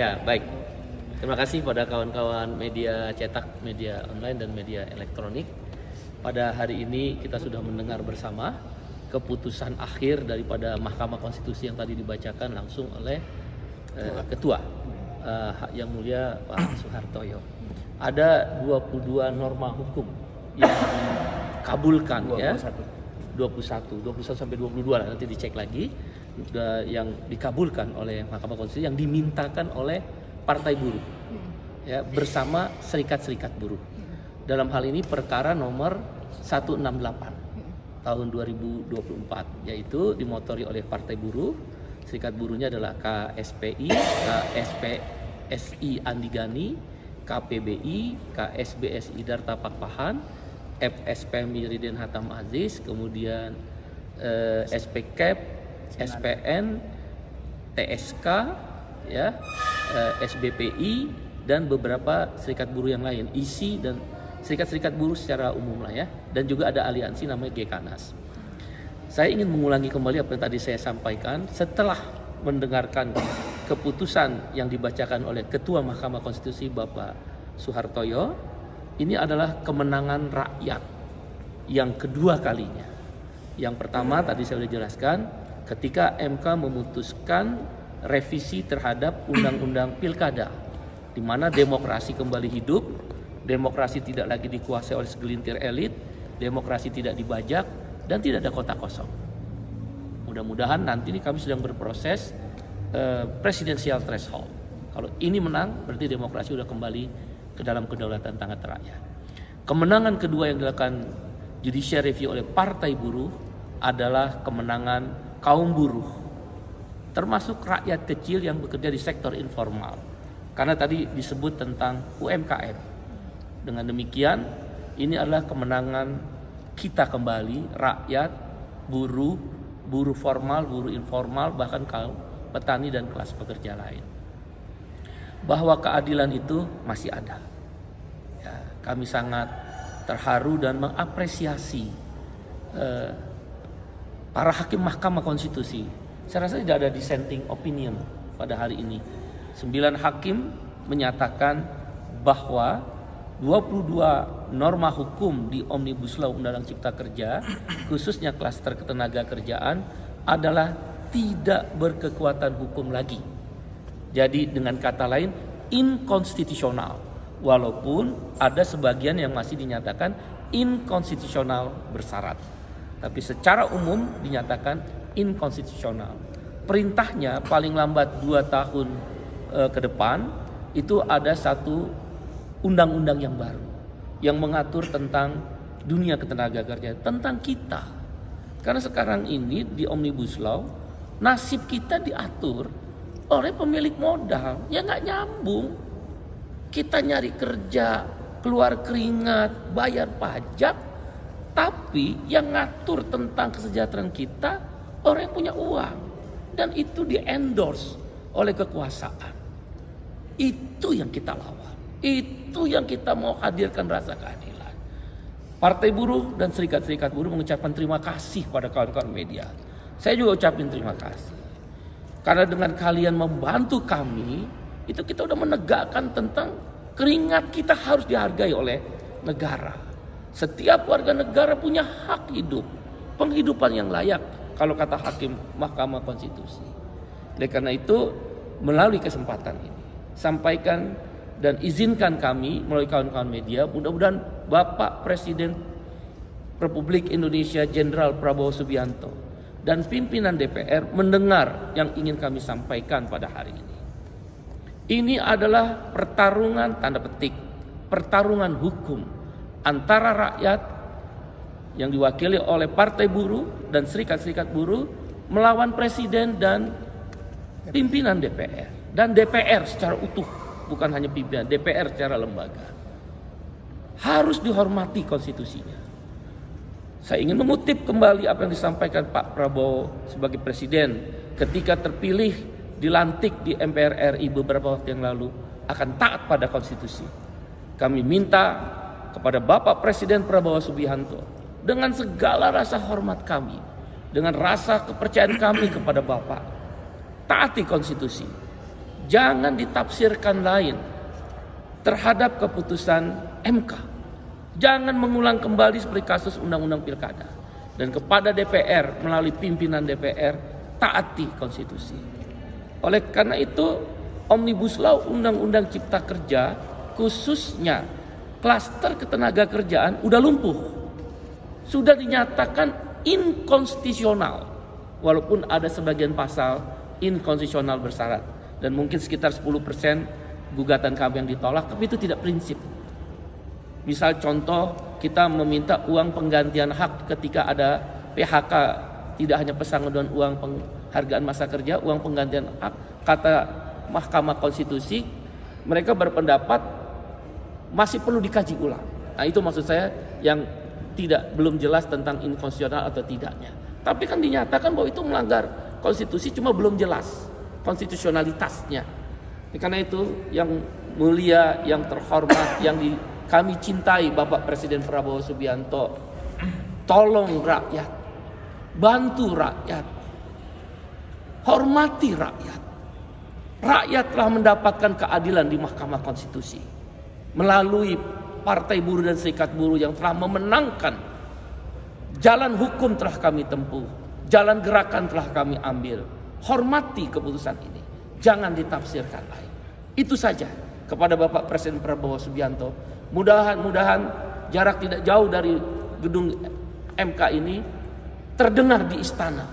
Ya, baik. Terima kasih pada kawan-kawan media cetak, media online, dan media elektronik. Pada hari ini kita sudah mendengar bersama keputusan akhir daripada Mahkamah Konstitusi yang tadi dibacakan langsung oleh Ketua Yang Mulia Pak Soehartoyo. Ada 22 norma hukum yang dikabulkan 21. Ya. 21 sampai 22 lah, nanti dicek lagi, yang dikabulkan oleh Mahkamah Konstitusi yang dimintakan oleh Partai Buruh ya, bersama serikat-serikat buruh. Dalam hal ini perkara nomor 168 tahun 2024, yaitu dimotori oleh Partai Buruh. Serikat buruhnya adalah KSPI, KSPSI Andigani, KPBI, KSBSI Darta Pakpahan, FSPMI Riden Hatam Aziz, kemudian SPKEP, SPN, TSK, ya, SBPI, dan beberapa serikat buruh yang lain, ISI, dan serikat-serikat buruh secara umum lah ya, dan juga ada aliansi namanya Gekanas. Saya ingin mengulangi kembali apa yang tadi saya sampaikan setelah mendengarkan keputusan yang dibacakan oleh Ketua Mahkamah Konstitusi Bapak Soehartoyo. Ini adalah kemenangan rakyat yang kedua kalinya. Yang pertama tadi saya sudah jelaskan ketika MK memutuskan revisi terhadap Undang-Undang Pilkada, di mana demokrasi kembali hidup, demokrasi tidak lagi dikuasai oleh segelintir elit, demokrasi tidak dibajak, dan tidak ada kota kosong. Mudah-mudahan nanti ini kami sedang berproses presidensial threshold. Kalau ini menang, berarti demokrasi sudah kembali ke dalam kedaulatan tangan rakyat. Kemenangan kedua yang dilakukan judicial review oleh Partai Buruh adalah kemenangan kaum buruh, termasuk rakyat kecil yang bekerja di sektor informal. Karena tadi disebut tentang UMKM. Dengan demikian, ini adalah kemenangan kita kembali, rakyat, buruh, buruh formal, buruh informal, bahkan kaum petani dan kelas pekerja lain. Bahwa keadilan itu masih ada. Ya, kami sangat terharu dan mengapresiasi para hakim Mahkamah Konstitusi. Saya rasa tidak ada dissenting opinion pada hari ini. 9 hakim menyatakan bahwa 22 norma hukum di Omnibus Law Undang-Undang Cipta Kerja, khususnya klaster ketenaga kerjaan, adalah tidak berkekuatan hukum lagi. Jadi dengan kata lain, inkonstitusional. Walaupun ada sebagian yang masih dinyatakan inkonstitusional bersyarat. Tapi secara umum dinyatakan inkonstitusional. Perintahnya paling lambat 2 tahun ke depan, itu ada satu undang-undang yang baru yang mengatur tentang dunia ketenaga kerjaan, tentang kita. Karena sekarang ini di Omnibus Law nasib kita diatur oleh pemilik modal, ya nggak nyambung. Kita nyari kerja, keluar keringat, bayar pajak, tapi yang ngatur tentang kesejahteraan kita orang yang punya uang, dan itu di-endorse oleh kekuasaan. Itu yang kita lawan. Itu yang kita mau hadirkan rasa keadilan. Partai Buruh dan serikat-serikat buruh mengucapkan terima kasih pada kawan-kawan media. Saya juga ucapin terima kasih. Karena dengan kalian membantu kami, itu kita udah menegakkan tentang keringat kita harus dihargai oleh negara. Setiap warga negara punya hak hidup, penghidupan yang layak, kalau kata hakim Mahkamah Konstitusi. Oleh karena itu, melalui kesempatan ini, sampaikan dan izinkan kami melalui kawan-kawan media, mudah-mudahan Bapak Presiden Republik Indonesia Jenderal Prabowo Subianto dan pimpinan DPR mendengar yang ingin kami sampaikan pada hari ini. Ini adalah pertarungan, tanda petik, pertarungan hukum antara rakyat yang diwakili oleh Partai Buruh dan serikat-serikat buruh melawan Presiden dan pimpinan DPR. Dan DPR secara utuh. Bukan hanya pimpinan, DPR secara lembaga. Harus dihormati konstitusinya. Saya ingin mengutip kembali apa yang disampaikan Pak Prabowo sebagai presiden ketika terpilih, dilantik di MPR RI beberapa waktu yang lalu, akan taat pada konstitusi. Kami minta kepada Bapak Presiden Prabowo Subianto dengan segala rasa hormat kami, dengan rasa kepercayaan kami kepada Bapak, taati konstitusi. jangan ditafsirkan lain terhadap keputusan MK. Jangan mengulang kembali seperti kasus undang-undang pilkada. Dan kepada DPR melalui pimpinan DPR, taati konstitusi. Oleh karena itu, Omnibus Law Undang-Undang Cipta Kerja khususnya klaster ketenaga kerjaan udah lumpuh. Sudah dinyatakan inkonstitusional. Walaupun ada sebagian pasal inkonstitusional bersyarat. Dan mungkin sekitar 10% gugatan kami yang ditolak, tapi itu tidak prinsip. Misal contoh, kita meminta uang penggantian hak ketika ada PHK, tidak hanya pesangon dan uang penghargaan masa kerja, uang penggantian hak. Kata Mahkamah Konstitusi, mereka berpendapat masih perlu dikaji ulang. Nah, itu maksud saya yang belum jelas tentang inkonstitusional atau tidaknya. Tapi kan dinyatakan bahwa itu melanggar konstitusi, cuma belum jelas konstitusionalitasnya. Karena itu yang mulia, yang terhormat, yang kami cintai Bapak Presiden Prabowo Subianto, tolong rakyat, bantu rakyat, hormati rakyat. Rakyat telah mendapatkan keadilan di Mahkamah Konstitusi melalui Partai Buruh dan Serikat Buruh yang telah memenangkan. Jalan hukum telah kami tempuh, jalan gerakan telah kami ambil. Hormati keputusan ini, jangan ditafsirkan lain. Itu saja kepada Bapak Presiden Prabowo Subianto. Mudah-mudahan jarak tidak jauh dari gedung MK ini terdengar di istana.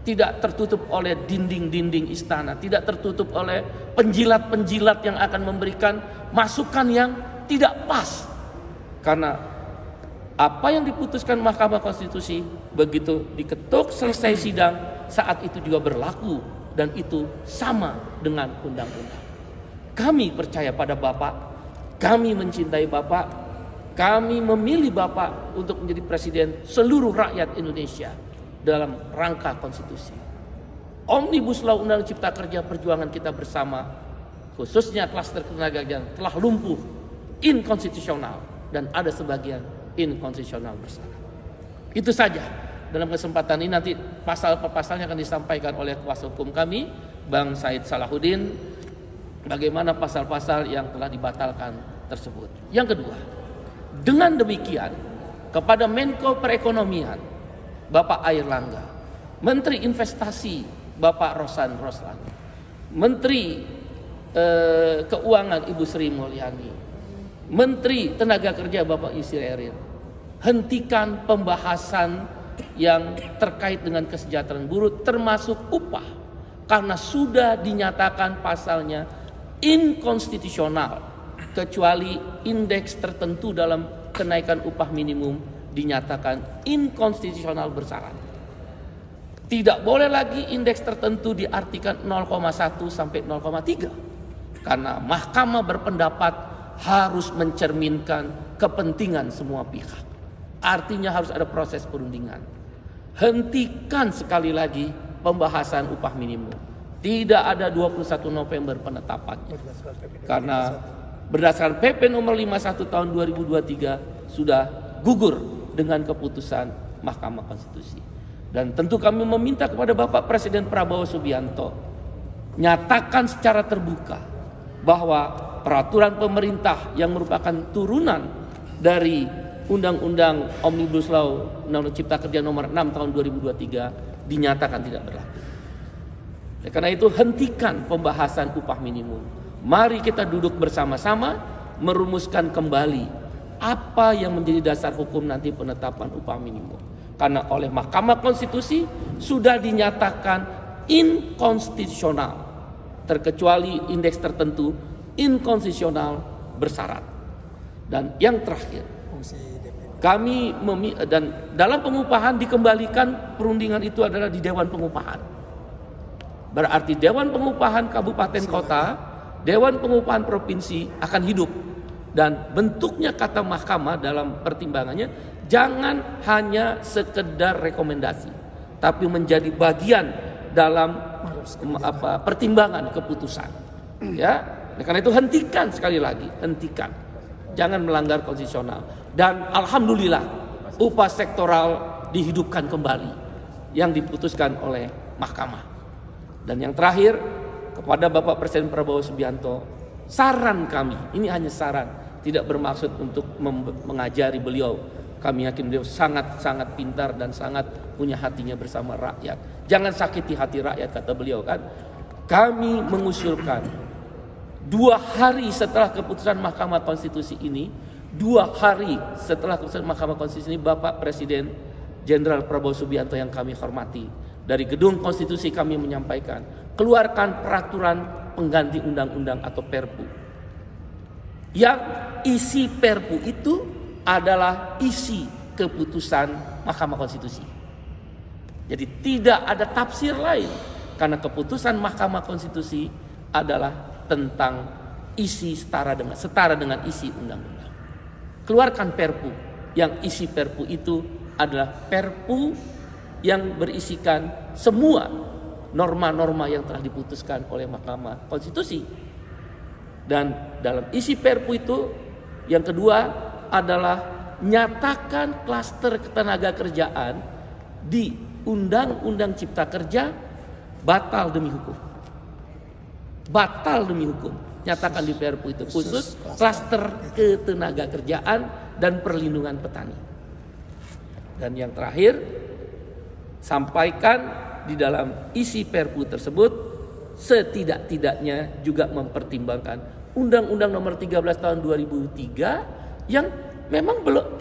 Tidak tertutup oleh dinding-dinding istana, tidak tertutup oleh penjilat-penjilat yang akan memberikan masukan yang tidak pas. Karena apa yang diputuskan Mahkamah Konstitusi begitu diketuk selesai sidang, saat itu juga berlaku dan itu sama dengan undang-undang. Kami percaya pada Bapak, kami mencintai Bapak, kami memilih Bapak untuk menjadi presiden seluruh rakyat Indonesia dalam rangka konstitusi. Omnibus Law Undang-Undang Cipta Kerja perjuangan kita bersama, khususnya klaster ketenaga kerjaan telah lumpuh, inkonstitusional, dan ada sebagian inkonstitusional bersyarat. Itu saja. Dalam kesempatan ini nanti pasal per pasalnya akan disampaikan oleh kuasa hukum kami, Bang Said Salahuddin, bagaimana pasal-pasal yang telah dibatalkan tersebut. Yang kedua, dengan demikian kepada Menko Perekonomian Bapak Airlangga, Menteri Investasi Bapak Rosan Roslan, Menteri Keuangan Ibu Sri Mulyani, Menteri Tenaga Kerja Bapak Yusri Erin, hentikan pembahasan yang terkait dengan kesejahteraan buruh termasuk upah, karena sudah dinyatakan pasalnya inkonstitusional, kecuali indeks tertentu dalam kenaikan upah minimum dinyatakan inkonstitusional bersyarat. Tidak boleh lagi indeks tertentu diartikan 0,1 sampai 0,3, karena mahkamah berpendapat harus mencerminkan kepentingan semua pihak. Artinya harus ada proses perundingan. Hentikan sekali lagi pembahasan upah minimum. Tidak ada 21 November penetapannya. Karena berdasarkan PP nomor 51 tahun 2023 sudah gugur dengan keputusan Mahkamah Konstitusi. Dan tentu kami meminta kepada Bapak Presiden Prabowo Subianto, nyatakan secara terbuka bahwa peraturan pemerintah yang merupakan turunan dari Undang-Undang Omnibus Law Undang-Undang Cipta Kerja nomor 6 tahun 2023 dinyatakan tidak berlaku. Karena itu hentikan pembahasan upah minimum. Mari kita duduk bersama-sama merumuskan kembali apa yang menjadi dasar hukum nanti penetapan upah minimum. Karena oleh Mahkamah Konstitusi sudah dinyatakan inkonstitusional, terkecuali indeks tertentu inkonstitusional bersyarat. Dan yang terakhir, kami dan dalam pengupahan dikembalikan perundingan itu adalah di Dewan Pengupahan. Berarti Dewan Pengupahan Kabupaten Kota, Dewan Pengupahan Provinsi akan hidup. Dan bentuknya kata mahkamah dalam pertimbangannya jangan hanya sekedar rekomendasi, tapi menjadi bagian dalam pertimbangan keputusan. Ya, karena itu hentikan sekali lagi, hentikan, jangan melanggar konstitusional. Dan alhamdulillah upah sektoral dihidupkan kembali yang diputuskan oleh mahkamah. Dan yang terakhir, kepada Bapak Presiden Prabowo Subianto, saran kami, ini hanya saran, tidak bermaksud untuk mengajari beliau. Kami yakin beliau sangat-sangat pintar dan sangat punya hatinya bersama rakyat. Jangan sakiti hati rakyat, kata beliau kan. Kami mengusulkan 2 hari setelah keputusan Mahkamah Konstitusi ini, 2 hari setelah keputusan Mahkamah Konstitusi ini, Bapak Presiden Jenderal Prabowo Subianto yang kami hormati, dari Gedung Konstitusi kami menyampaikan, keluarkan peraturan pengganti undang-undang atau Perpu. Yang isi Perpu itu adalah isi keputusan Mahkamah Konstitusi. Jadi tidak ada tafsir lain, karena keputusan Mahkamah Konstitusi adalah tentang isi setara dengan isi undang-undang. Keluarkan Perpu, yang isi Perpu itu adalah Perpu yang berisikan semua norma-norma yang telah diputuskan oleh Mahkamah Konstitusi. Dan dalam isi Perpu itu yang kedua adalah nyatakan klaster ketenaga kerjaan di Undang-Undang Cipta Kerja batal demi hukum. Batal demi hukum. Nyatakan di Perpu itu khusus klaster ketenaga kerjaan dan perlindungan petani. Dan yang terakhir, sampaikan di dalam isi Perpu tersebut setidak-tidaknya juga mempertimbangkan Undang-Undang Nomor 13 Tahun 2003 yang memang belum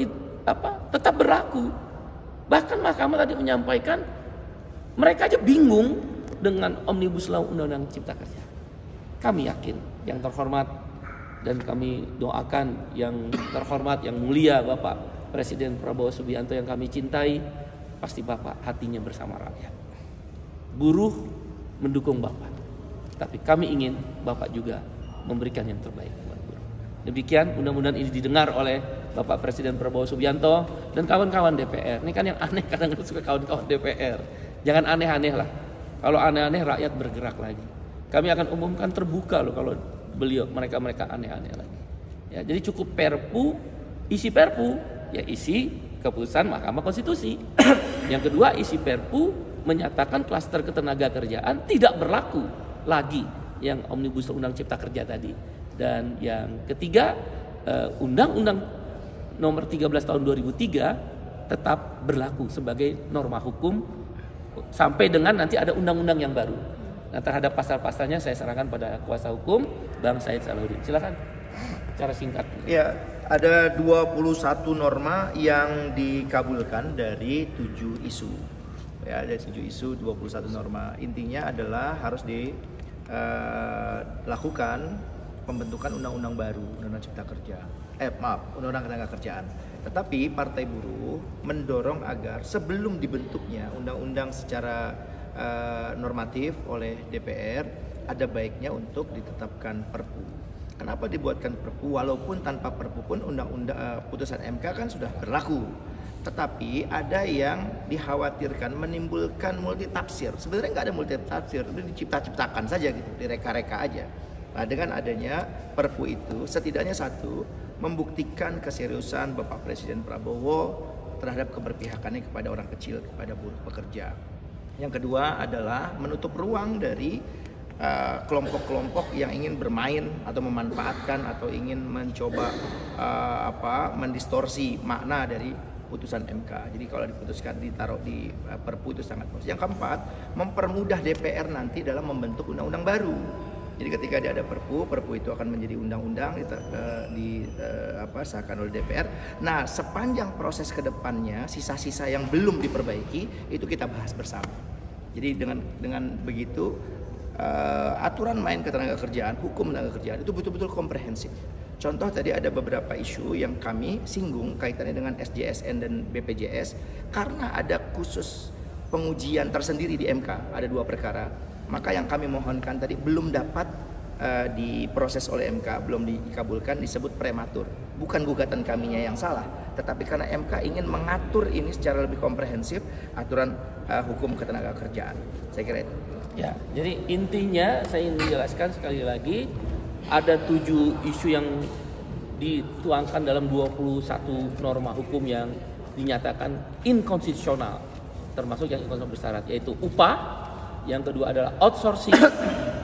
tetap berlaku. Bahkan Mahkamah tadi menyampaikan mereka aja bingung dengan Omnibus Law Undang-Undang Cipta Kerja. Kami yakin yang terhormat dan kami doakan yang terhormat, yang mulia Bapak Presiden Prabowo Subianto yang kami cintai, pasti Bapak hatinya bersama rakyat. Buruh mendukung Bapak, tapi kami ingin Bapak juga memberikan yang terbaik buat buruh. Demikian undang-undang ini didengar oleh Bapak Presiden Prabowo Subianto dan kawan-kawan DPR. Ini kan yang aneh, kadang suka kawan-kawan DPR. Jangan aneh-aneh lah. Kalau aneh-aneh rakyat bergerak lagi. Kami akan umumkan terbuka loh kalau mereka aneh-aneh lagi. Ya, jadi cukup Perpu, isi Perpu, ya isi keputusan Mahkamah Konstitusi. Yang kedua, isi Perpu menyatakan klaster ketenaga kerjaan tidak berlaku lagi yang Omnibus Undang Cipta Kerja tadi. Dan yang ketiga, Undang-Undang Nomor 13 Tahun 2003 tetap berlaku sebagai norma hukum sampai dengan nanti ada undang-undang yang baru. Nah, terhadap pasal-pasalnya saya serahkan pada kuasa hukum Bang Said Salahuddin. Silakan cara singkat. Ya, ada 21 norma yang dikabulkan dari 7 isu. Ya, ada 7 isu, 21 norma. Intinya adalah harus dilakukan pembentukan undang-undang baru, undang-undang cipta kerja. Undang-undang ketenaga kerjaan. Tetapi Partai Buruh mendorong agar sebelum dibentuknya undang-undang secara normatif oleh DPR, ada baiknya untuk ditetapkan Perpu. Kenapa dibuatkan Perpu? Walaupun tanpa Perpu pun undang-undang putusan MK kan sudah berlaku. Tetapi ada yang dikhawatirkan menimbulkan multitafsir. Sebenarnya nggak ada multitafsir, itu dicipta-ciptakan saja gitu, direka-reka aja. Nah, dengan adanya Perpu itu setidaknya satu, membuktikan keseriusan Bapak Presiden Prabowo terhadap keberpihakannya kepada orang kecil, kepada buruh pekerja. Yang kedua adalah menutup ruang dari kelompok-kelompok yang ingin bermain atau memanfaatkan atau ingin mencoba mendistorsi makna dari putusan MK. Jadi kalau diputuskan ditaruh di Perpu itu sangat bagus. Yang keempat, mempermudah DPR nanti dalam membentuk undang-undang baru. Jadi ketika ada Perpu itu akan menjadi undang-undang disahkan oleh DPR. Nah, sepanjang proses ke depannya, sisa-sisa yang belum diperbaiki itu kita bahas bersama. Jadi dengan begitu aturan main ketenaga kerjaan, hukum tenaga kerjaan itu betul-betul komprehensif. Contoh tadi ada beberapa isu yang kami singgung kaitannya dengan SJSN dan BPJS karena ada khusus pengujian tersendiri di MK, ada 2 perkara. Maka yang kami mohonkan tadi belum dapat diproses oleh MK, belum dikabulkan, disebut prematur. Bukan gugatan kaminya yang salah, tetapi karena MK ingin mengatur ini secara lebih komprehensif, aturan hukum ketenaga kerjaan. Saya kira itu. Ya, jadi intinya saya ingin menjelaskan sekali lagi, ada 7 isu yang dituangkan dalam 21 norma hukum yang dinyatakan inkonstitusional, termasuk yang inkonstitusional bersyarat, yaitu upah. Yang kedua adalah outsourcing,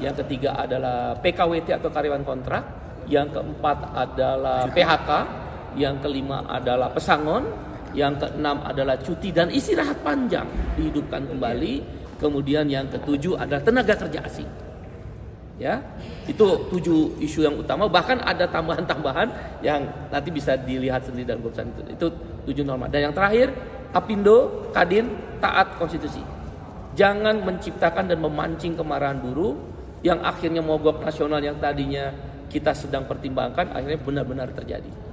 yang ketiga adalah PKWT atau karyawan kontrak, yang keempat adalah PHK, yang kelima adalah pesangon, yang keenam adalah cuti dan istirahat panjang dihidupkan kembali, kemudian yang ketujuh adalah tenaga kerja asing. Ya, itu 7 isu yang utama. Bahkan ada tambahan-tambahan yang nanti bisa dilihat sendiri dalam keputusan itu. Itu 7 norma. Dan yang terakhir, Apindo, Kadin, taat konstitusi. Jangan menciptakan dan memancing kemarahan buruh yang akhirnya mogok nasional yang tadinya kita sedang pertimbangkan akhirnya benar-benar terjadi.